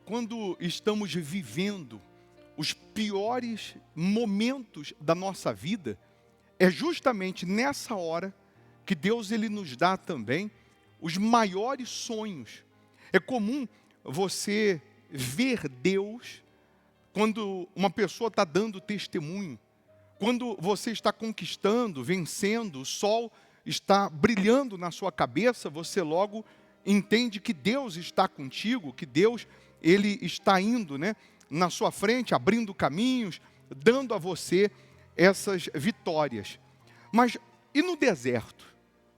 Quando estamos vivendo os piores momentos da nossa vida, é justamente nessa hora que Deus ele nos dá também os maiores sonhos. É comum você ver Deus quando uma pessoa está dando testemunho, quando você está conquistando, vencendo, o sol está brilhando na sua cabeça, você logo entende que Deus está contigo, que Deus ele está indo, na sua frente, abrindo caminhos, dando a você essas vitórias. Mas e no deserto?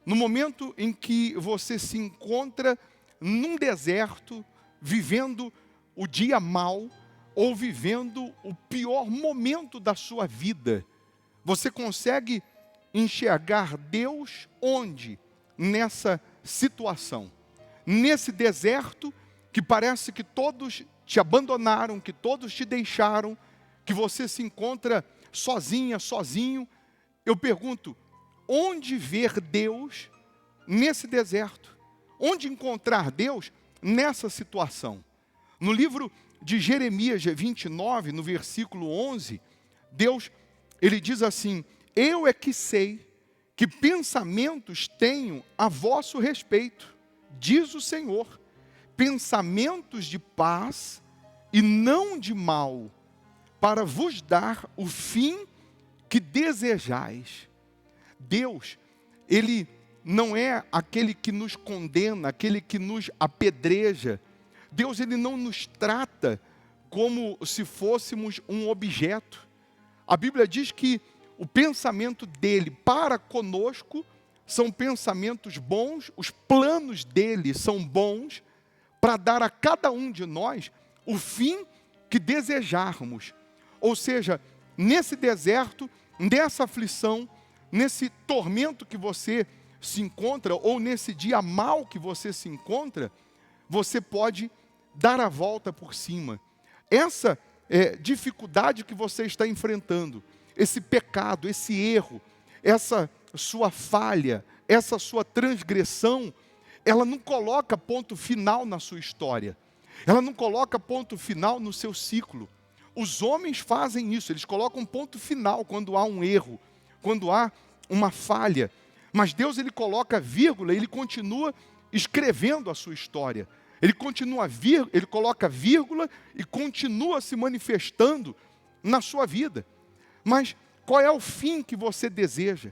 No momento em que você se encontra num deserto, vivendo o dia mau, ou vivendo o pior momento da sua vida, você consegue enxergar Deus onde? Nessa situação. Nesse deserto que parece que todos te abandonaram, que todos te deixaram, que você se encontra sozinha, sozinho. Eu pergunto, onde ver Deus nesse deserto? Onde encontrar Deus nessa situação? No livro de Jeremias 29, no versículo 11, Deus, ele diz assim: eu é que sei que pensamentos tenho a vosso respeito, diz o Senhor, pensamentos de paz e não de mal, para vos dar o fim que desejais. Deus, ele não é aquele que nos condena, aquele que nos apedreja. Deus, ele não nos trata como se fôssemos um objeto. A Bíblia diz que o pensamento dele para conosco são pensamentos bons, os planos dele são bons, para dar a cada um de nós o fim que desejarmos. Ou seja, nesse deserto, nessa aflição, nesse tormento que você se encontra, ou nesse dia mau que você se encontra, você pode dar a volta por cima. Essa dificuldade que você está enfrentando, esse pecado, esse erro, essa sua falha, essa sua transgressão, ela não coloca ponto final na sua história. Ela não coloca ponto final no seu ciclo. Os homens fazem isso, eles colocam ponto final quando há um erro, quando há uma falha. Mas Deus, ele coloca vírgula, ele continua escrevendo a sua história. Ele coloca vírgula e continua se manifestando na sua vida. Mas qual é o fim que você deseja?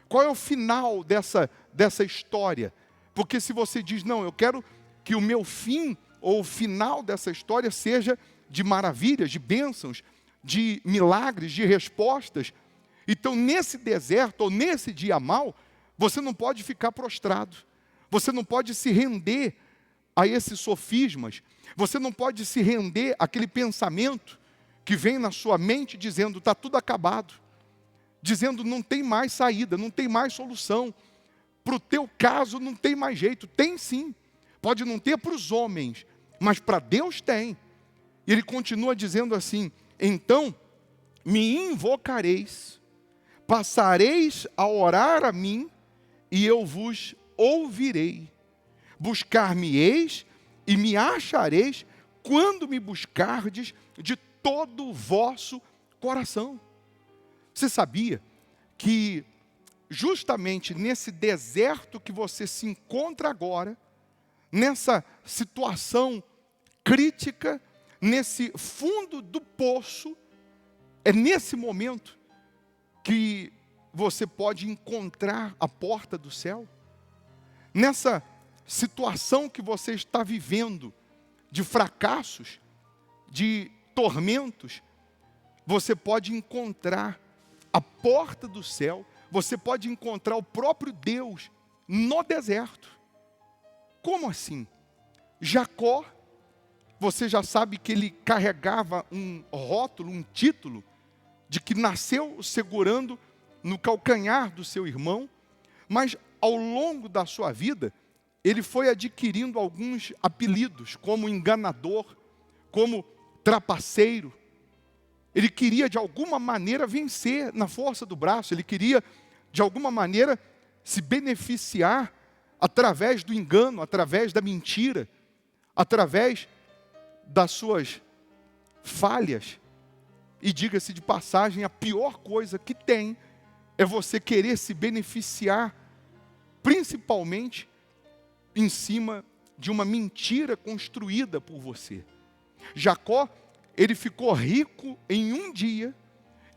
Qual é o final dessa história? Porque se você diz, não, eu quero que o meu fim ou o final dessa história seja de maravilhas, de bênçãos, de milagres, de respostas. Então, nesse deserto ou nesse dia mau, você não pode ficar prostrado. Você não pode se render a esses sofismas. Você não pode se render àquele pensamento que vem na sua mente dizendo, está tudo acabado. Dizendo, não tem mais saída, não tem mais solução. Para o teu caso não tem mais jeito. Tem sim. Pode não ter para os homens, mas para Deus tem. E ele continua dizendo assim, então me invocareis, passareis a orar a mim, e eu vos ouvirei. Buscar-me-eis e me achareis, quando me buscardes de todo o vosso coração. Você sabia que justamente nesse deserto que você se encontra agora, nessa situação crítica, nesse fundo do poço, é nesse momento que você pode encontrar a porta do céu? Nessa situação que você está vivendo, de fracassos, de tormentos, você pode encontrar a porta do céu, você pode encontrar o próprio Deus no deserto. Como assim? Jacó, você já sabe que ele carregava um rótulo, um título, de que nasceu segurando no calcanhar do seu irmão, mas ao longo da sua vida, ele foi adquirindo alguns apelidos, como enganador, como trapaceiro. Ele queria de alguma maneira vencer na força do braço, ele queria de alguma maneira se beneficiar através do engano, através da mentira, através das suas falhas. E diga-se de passagem, a pior coisa que tem é você querer se beneficiar, principalmente em cima de uma mentira construída por você. Jacó, ele ficou rico em um dia,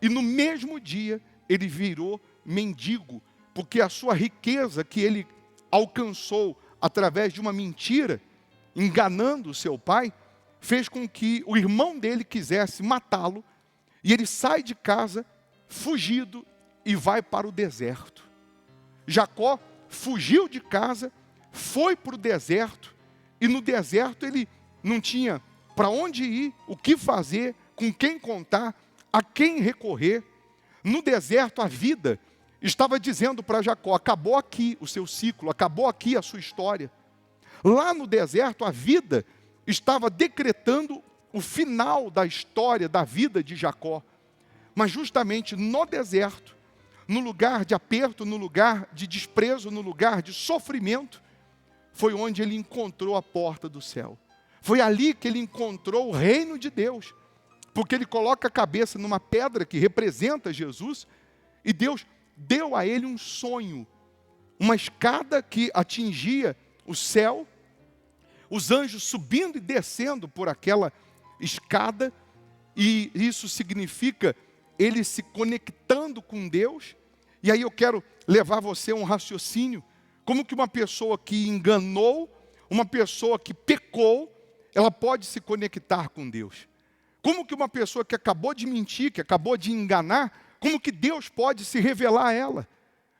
e no mesmo dia ele virou mendigo, porque a sua riqueza que ele alcançou através de uma mentira, enganando o seu pai, fez com que o irmão dele quisesse matá-lo, e ele sai de casa, fugido, e vai para o deserto. Jacó fugiu de casa, foi para o deserto, e no deserto ele não tinha para onde ir, o que fazer, com quem contar, a quem recorrer. No deserto a vida estava dizendo para Jacó: acabou aqui o seu ciclo, acabou aqui a sua história. Lá no deserto a vida estava decretando o final da história, da vida de Jacó. Mas justamente no deserto, no lugar de aperto, no lugar de desprezo, no lugar de sofrimento, foi onde ele encontrou a porta do céu. Foi ali que ele encontrou o reino de Deus, porque ele coloca a cabeça numa pedra que representa Jesus, e Deus deu a ele um sonho, uma escada que atingia o céu, os anjos subindo e descendo por aquela escada, e isso significa ele se conectando com Deus. E aí eu quero levar você a um raciocínio, como que uma pessoa que enganou, uma pessoa que pecou, ela pode se conectar com Deus. Como que uma pessoa que acabou de mentir, que acabou de enganar, como que Deus pode se revelar a ela?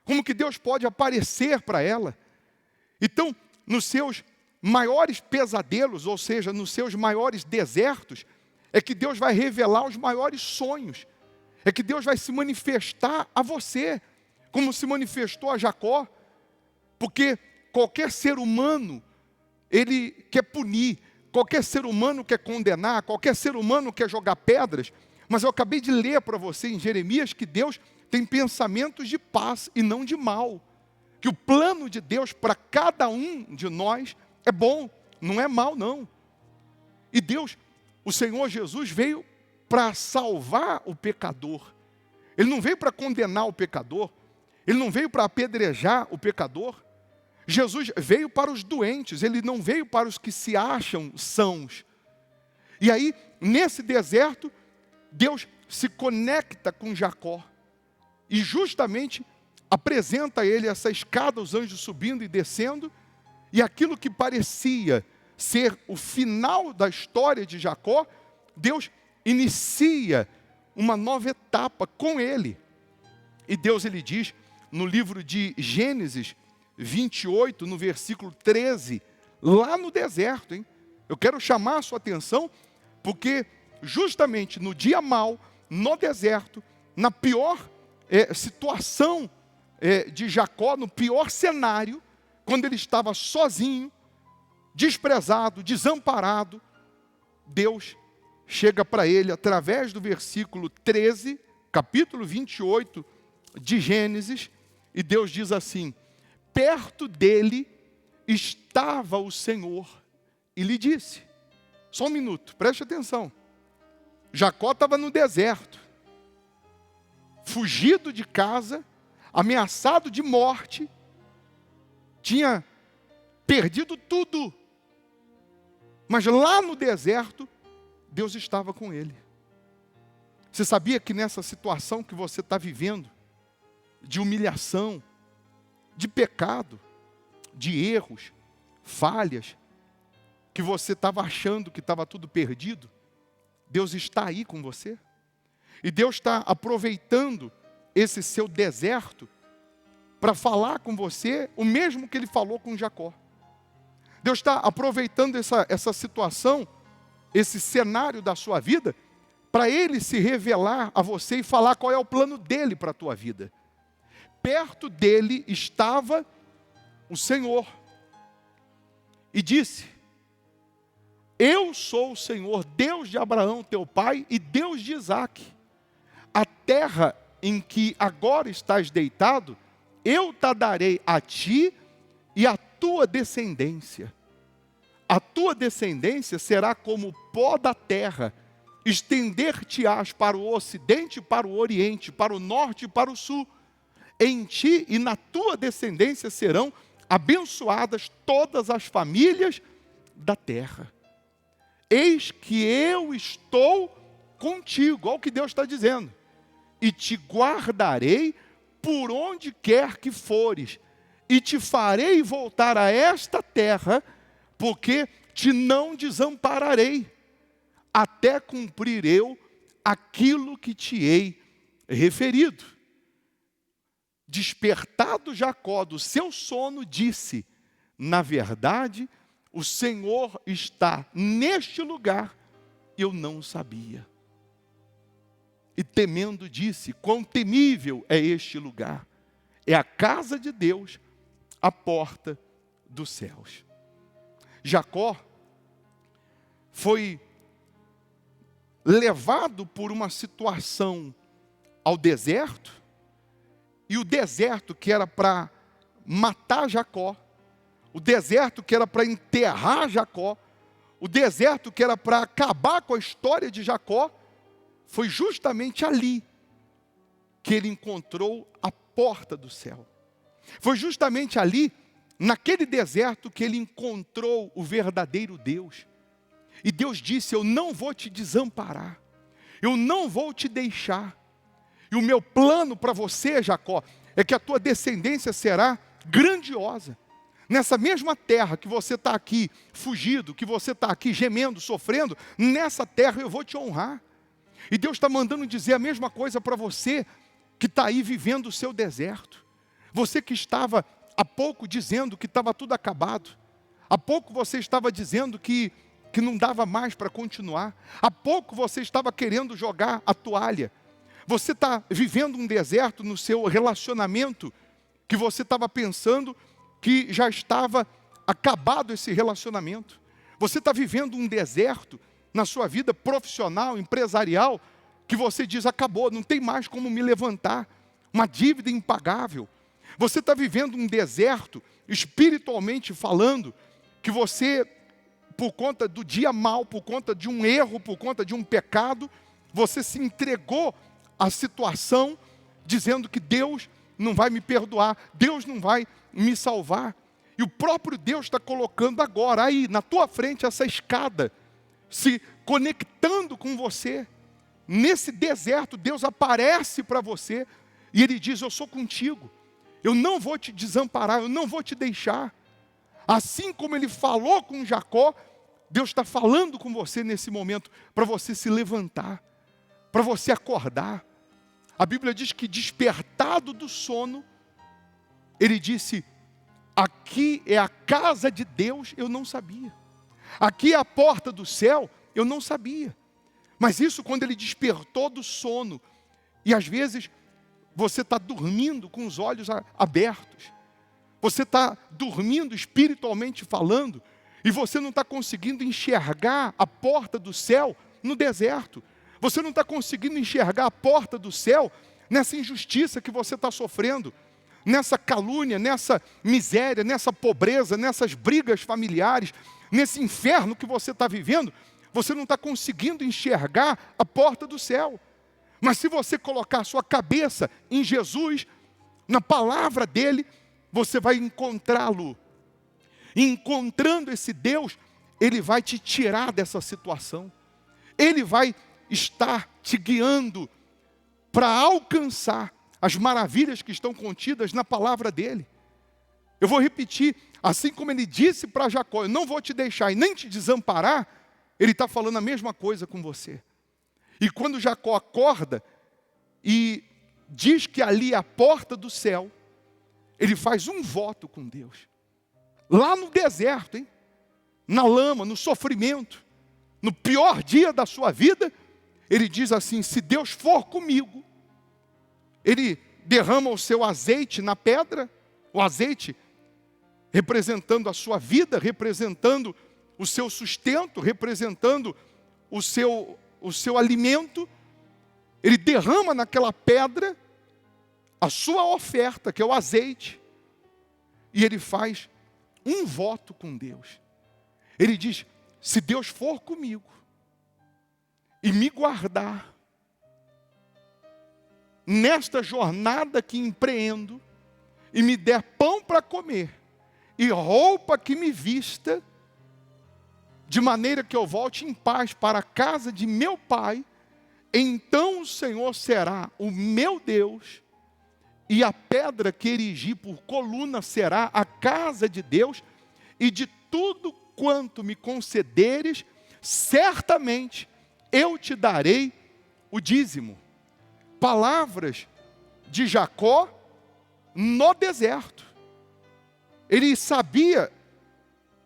Como que Deus pode aparecer para ela? Então, nos seus maiores pesadelos, ou seja, nos seus maiores desertos, é que Deus vai revelar os maiores sonhos. É que Deus vai se manifestar a você, como se manifestou a Jacó. Porque qualquer ser humano, ele quer punir, qualquer ser humano quer condenar, qualquer ser humano quer jogar pedras. Mas eu acabei de ler para você em Jeremias que Deus tem pensamentos de paz e não de mal. Que o plano de Deus para cada um de nós é bom, não é mal não. E Deus, o Senhor Jesus veio para salvar o pecador. Ele não veio para condenar o pecador. Ele não veio para apedrejar o pecador. Jesus veio para os doentes, ele não veio para os que se acham sãos. E aí, nesse deserto, Deus se conecta com Jacó. E justamente apresenta a ele essa escada, os anjos subindo e descendo. E aquilo que parecia ser o final da história de Jacó, Deus inicia uma nova etapa com ele. E Deus, ele diz, no livro de Gênesis 28, no versículo 13, lá no deserto, hein? Eu quero chamar a sua atenção, porque justamente no dia mau, no deserto, na pior situação de Jacó, no pior cenário, quando ele estava sozinho, desprezado, desamparado, Deus chega para ele através do versículo 13, capítulo 28 de Gênesis, e Deus diz assim: perto dele estava o Senhor e lhe disse, só um minuto, preste atenção, Jacó estava no deserto, fugido de casa, ameaçado de morte, tinha perdido tudo, mas lá no deserto, Deus estava com ele. Você sabia que nessa situação que você está vivendo, de humilhação, de pecado, de erros, falhas, que você estava achando que estava tudo perdido, Deus está aí com você. E Deus está aproveitando esse seu deserto para falar com você o mesmo que Ele falou com Jacó. Deus está aproveitando essa situação, esse cenário da sua vida, para Ele se revelar a você e falar qual é o plano dEle para a tua vida. Perto dele estava o Senhor e disse: eu sou o Senhor, Deus de Abraão, teu pai, e Deus de Isaque. A terra em que agora estás deitado, eu te darei a ti e a tua descendência. A tua descendência será como o pó da terra, estender-te-ás para o ocidente e para o oriente, para o norte e para o sul. Em ti e na tua descendência serão abençoadas todas as famílias da terra. Eis que eu estou contigo, olha o que Deus está dizendo, e te guardarei por onde quer que fores, e te farei voltar a esta terra, porque te não desampararei, até cumprir eu aquilo que te hei referido. Despertado Jacó do seu sono, disse: na verdade, o Senhor está neste lugar, eu não sabia. E temendo disse: quão temível é este lugar! É a casa de Deus, a porta dos céus. Jacó foi levado por uma situação ao deserto, e o deserto que era para matar Jacó, o deserto que era para enterrar Jacó, o deserto que era para acabar com a história de Jacó, foi justamente ali que ele encontrou a porta do céu. Foi justamente ali, naquele deserto, que ele encontrou o verdadeiro Deus. E Deus disse: eu não vou te desamparar, eu não vou te deixar. E o meu plano para você, Jacó, é que a tua descendência será grandiosa. Nessa mesma terra que você está aqui fugido, que você está aqui gemendo, sofrendo, nessa terra eu vou te honrar. E Deus está mandando dizer a mesma coisa para você que está aí vivendo o seu deserto. Você que estava há pouco dizendo que estava tudo acabado. Há pouco você estava dizendo que não dava mais para continuar. Há pouco você estava querendo jogar a toalha. Você está vivendo um deserto no seu relacionamento, que você estava pensando que já estava acabado esse relacionamento. Você está vivendo um deserto na sua vida profissional, empresarial, que você diz: acabou, não tem mais como me levantar. Uma dívida impagável. Você está vivendo um deserto, espiritualmente falando, que você, por conta do dia mau, por conta de um erro, por conta de um pecado, você se entregou à situação, dizendo que Deus não vai me perdoar, Deus não vai me salvar. E o próprio Deus está colocando agora, aí, na tua frente, essa escada, se conectando com você. Nesse deserto, Deus aparece para você, e Ele diz: eu sou contigo, eu não vou te desamparar, eu não vou te deixar. Assim como Ele falou com Jacó, Deus está falando com você nesse momento, para você se levantar, para você acordar. A Bíblia diz que, despertado do sono, ele disse: aqui é a casa de Deus, eu não sabia. Aqui é a porta do céu, eu não sabia. Mas isso quando ele despertou do sono. E às vezes você está dormindo com os olhos abertos. Você está dormindo espiritualmente falando, e você não está conseguindo enxergar a porta do céu no deserto. Você não está conseguindo enxergar a porta do céu nessa injustiça que você está sofrendo, nessa calúnia, nessa miséria, nessa pobreza, nessas brigas familiares, nesse inferno que você está vivendo. Você não está conseguindo enxergar a porta do céu. Mas se você colocar a sua cabeça em Jesus, na palavra dele, você vai encontrá-lo. E encontrando esse Deus, ele vai te tirar dessa situação. Ele vai estar te guiando para alcançar as maravilhas que estão contidas na palavra dele. Eu vou repetir: assim como ele disse para Jacó: eu não vou te deixar e nem te desamparar, ele está falando a mesma coisa com você. E quando Jacó acorda e diz que ali é a porta do céu, ele faz um voto com Deus. Lá no deserto, hein? Na lama, no sofrimento, no pior dia da sua vida, ele diz assim: se Deus for comigo, ele derrama o seu azeite na pedra, o azeite representando a sua vida, representando o seu sustento, representando o seu alimento. Ele derrama naquela pedra a sua oferta, que é o azeite, e ele faz um voto com Deus. Ele diz: se Deus for comigo e me guardar nesta jornada que empreendo, e me der pão para comer e roupa que me vista, de maneira que eu volte em paz para a casa de meu pai, então o Senhor será o meu Deus, e a pedra que erigi por coluna será a casa de Deus, e de tudo quanto me concederes, certamente eu te darei o dízimo. Palavras de Jacó no deserto. Ele sabia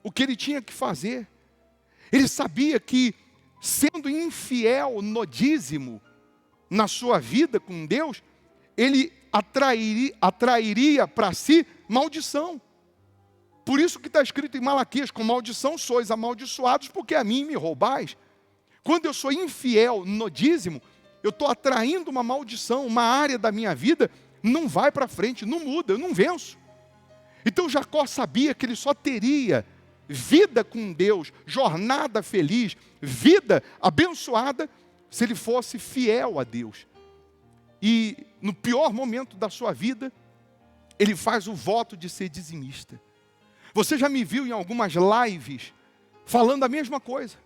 o que ele tinha que fazer. Ele sabia que, sendo infiel no dízimo, na sua vida com Deus, ele atrairia para si maldição. Por isso que está escrito em Malaquias: com maldição sois amaldiçoados, porque a mim me roubais. Quando eu sou infiel no dízimo, eu estou atraindo uma maldição, uma área da minha vida não vai para frente, não muda, eu não venço. Então Jacó sabia que ele só teria vida com Deus, jornada feliz, vida abençoada, se ele fosse fiel a Deus. E no pior momento da sua vida, ele faz o voto de ser dizimista. Você já me viu em algumas lives falando a mesma coisa.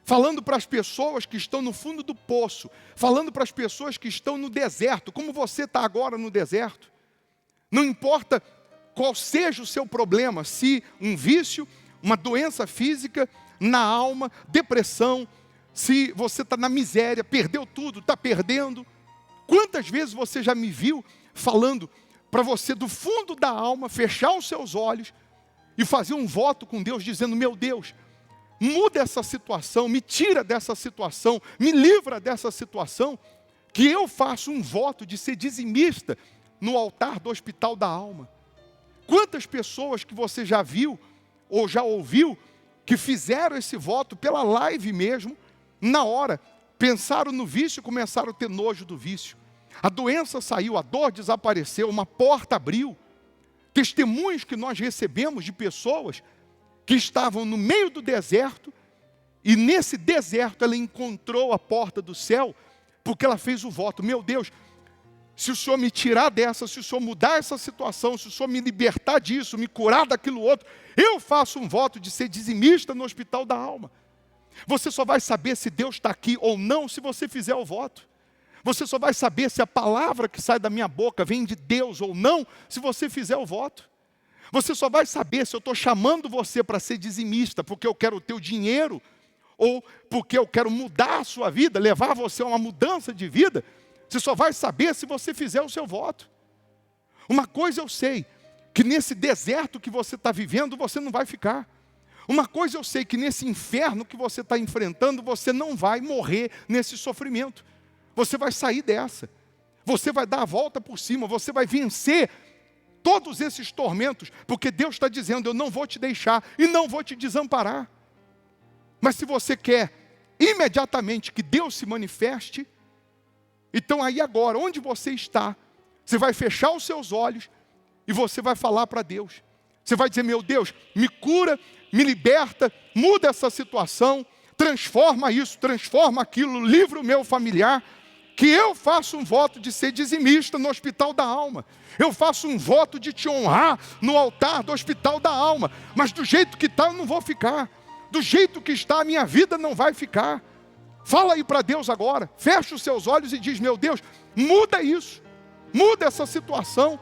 Falando para as pessoas que estão no fundo do poço, falando para as pessoas que estão no deserto, como você está agora no deserto. Não importa qual seja o seu problema, se um vício, uma doença física, na alma, depressão, se você está na miséria, perdeu tudo, está perdendo. Quantas vezes você já me viu falando para você do fundo da alma, fechar os seus olhos e fazer um voto com Deus, dizendo: meu Deus, muda essa situação, me tira dessa situação, me livra dessa situação, que eu faço um voto de ser dizimista no altar do hospital da alma. Quantas pessoas que você já viu, ou já ouviu, que fizeram esse voto pela live mesmo, na hora, pensaram no vício e começaram a ter nojo do vício. A doença saiu, a dor desapareceu, uma porta abriu. Testemunhos que nós recebemos de pessoas que estavam no meio do deserto, e nesse deserto ela encontrou a porta do céu, porque ela fez o voto: meu Deus, se o Senhor me tirar dessa, se o Senhor mudar essa situação, se o Senhor me libertar disso, me curar daquilo outro, eu faço um voto de ser dizimista no hospital da alma. Você só vai saber se Deus está aqui ou não se você fizer o voto. Você só vai saber se a palavra que sai da minha boca vem de Deus ou não se você fizer o voto. Você só vai saber se eu estou chamando você para ser dizimista porque eu quero o teu dinheiro, ou porque eu quero mudar a sua vida, levar você a uma mudança de vida. Você só vai saber se você fizer o seu voto. Uma coisa eu sei, que nesse deserto que você está vivendo, você não vai ficar. Uma coisa eu sei, que nesse inferno que você está enfrentando, você não vai morrer nesse sofrimento. Você vai sair dessa. Você vai dar a volta por cima, você vai vencer todos esses tormentos, porque Deus está dizendo: eu não vou te deixar e não vou te desamparar. Mas se você quer imediatamente que Deus se manifeste, então aí agora, onde você está, você vai fechar os seus olhos e você vai falar para Deus. Você vai dizer: meu Deus, me cura, me liberta, muda essa situação, transforma isso, transforma aquilo, livra o meu familiar. Que eu faço um voto de ser dizimista no hospital da alma. Eu faço um voto de te honrar no altar do hospital da alma. Mas do jeito que está eu não vou ficar. Do jeito que está a minha vida não vai ficar. Fala aí para Deus agora. Fecha os seus olhos e diz: meu Deus, muda isso. Muda essa situação.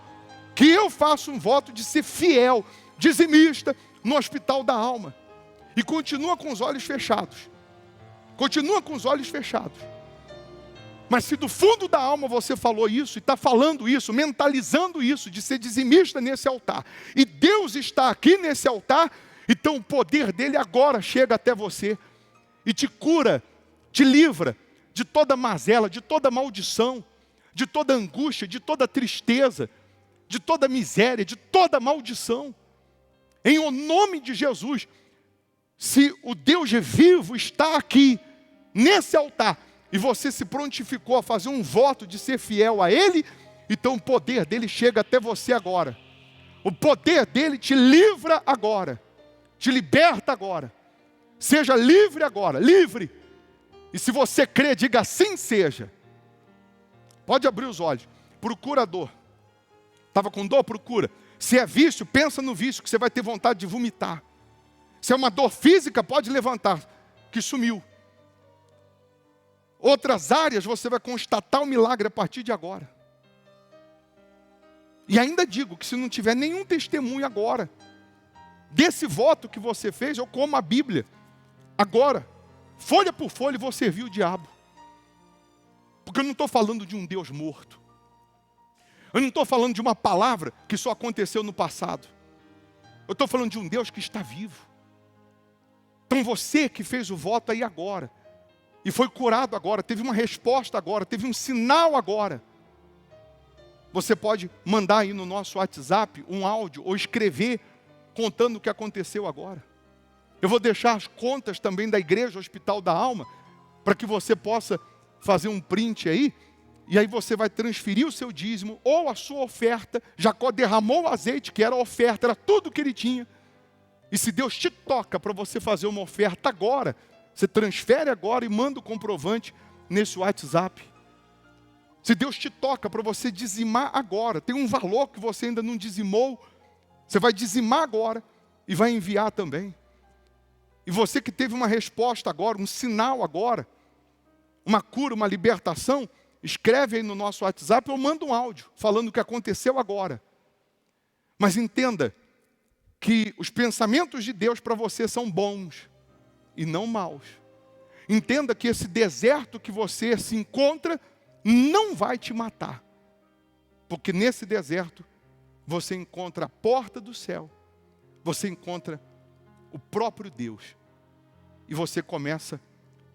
Que eu faço um voto de ser fiel, dizimista no hospital da alma. E continua com os olhos fechados. Continua com os olhos fechados. Mas se do fundo da alma você falou isso, e está falando isso, mentalizando isso, de ser dizimista nesse altar, e Deus está aqui nesse altar, então o poder dele agora chega até você, e te cura, te livra de toda mazela, de toda maldição, de toda angústia, de toda tristeza, de toda miséria, de toda maldição. Em o nome de Jesus, se o Deus vivo está aqui, nesse altar, e você se prontificou a fazer um voto de ser fiel a Ele, então o poder dele chega até você agora. O poder dele te livra agora, te liberta agora. Seja livre agora, livre. E se você crê, diga assim seja. Pode abrir os olhos. Procura a dor. Estava com dor? Procura. Se é vício, pensa no vício, que você vai ter vontade de vomitar. Se é uma dor física, pode levantar, que sumiu. Outras áreas você vai constatar o milagre a partir de agora. E ainda digo que se não tiver nenhum testemunho agora, desse voto que você fez, eu como a Bíblia. Agora, folha por folha, vou servir o diabo. Porque eu não estou falando de um Deus morto. Eu não estou falando de uma palavra que só aconteceu no passado. Eu estou falando de um Deus que está vivo. Então você que fez o voto aí agora, e foi curado agora, teve uma resposta agora, teve um sinal agora. Você pode mandar aí no nosso WhatsApp um áudio ou escrever contando o que aconteceu agora. Eu vou deixar as contas também da Igreja Hospital da Alma, para que você possa fazer um print aí, e aí você vai transferir o seu dízimo ou a sua oferta. Jacó derramou o azeite, que era a oferta, era tudo que ele tinha. E se Deus te toca para você fazer uma oferta agora, você transfere agora e manda o comprovante nesse WhatsApp. Se Deus te toca para você dizimar agora, tem um valor que você ainda não dizimou, você vai dizimar agora e vai enviar também. E você que teve uma resposta agora, um sinal agora, uma cura, uma libertação, escreve aí no nosso WhatsApp ou manda um áudio falando o que aconteceu agora. Mas entenda que os pensamentos de Deus para você são bons e não maus. Entenda que esse deserto que você se encontra não vai te matar. Porque nesse deserto você encontra a porta do céu. Você encontra o próprio Deus. E você começa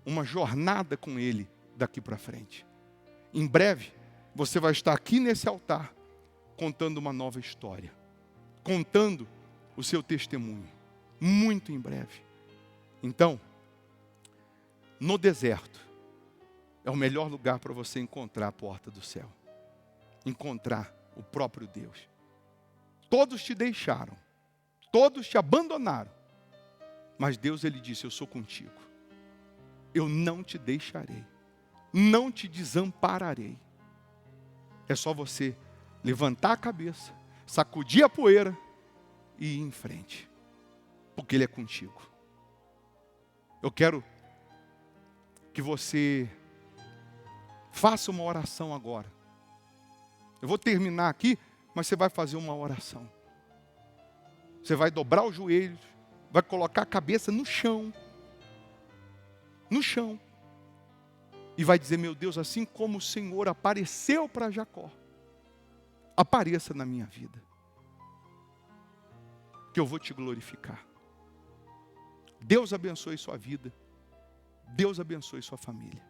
uma jornada com Ele daqui para frente. Em breve, você vai estar aqui nesse altar contando uma nova história. Contando o seu testemunho. Muito em breve. Então, no deserto, é o melhor lugar para você encontrar a porta do céu. Encontrar o próprio Deus. Todos te deixaram. Todos te abandonaram. Mas Deus, Ele disse, eu sou contigo. Eu não te deixarei. Não te desampararei. É só você levantar a cabeça, sacudir a poeira e ir em frente. Porque Ele é contigo. Eu quero que você faça uma oração agora. Eu vou terminar aqui, mas você vai fazer uma oração. Você vai dobrar os joelhos, vai colocar a cabeça no chão. No chão. E vai dizer, meu Deus, assim como o Senhor apareceu para Jacó, apareça na minha vida. Que eu vou te glorificar. Deus abençoe sua vida. Deus abençoe sua família.